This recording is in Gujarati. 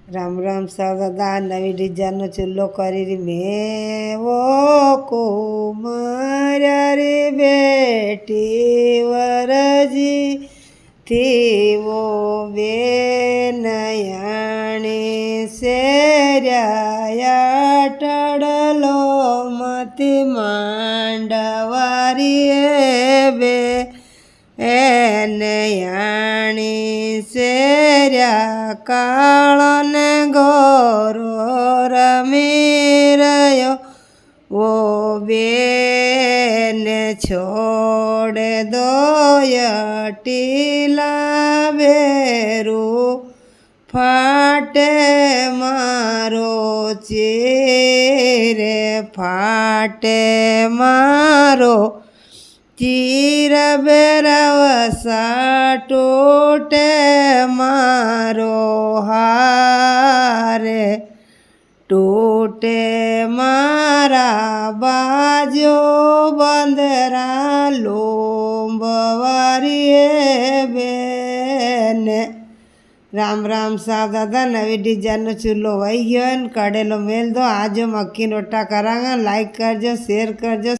રામ રામ સાવ દાદા નવી ડિઝાઇનનો ચૂલ્લો કરી મેવો કુમાર્યા રે બેટી વરજી થીવો બેનયાણી શેર્યા ટડલો મતી માંડવારી બે એને યાણી શેર્યા કાળને ગોરો રમી રહ્યો વો બેને છોડે દોયટીલા બેરું ફાટે મારો ચીરે ફાટે મારો ચીર બેરવસા ટૂટે મારો હારે ટૂટે મારા બાજો બંદરા લોંબવારીએ બેને રામ રામ સાવ દાદા નવી ડિઝાઇનનો ચૂલ્લો વહી ગયો ને કડેલો મેલ દો આજો મક્કી રોટા કરાંગા લાઈક કરજો શેર કરજો।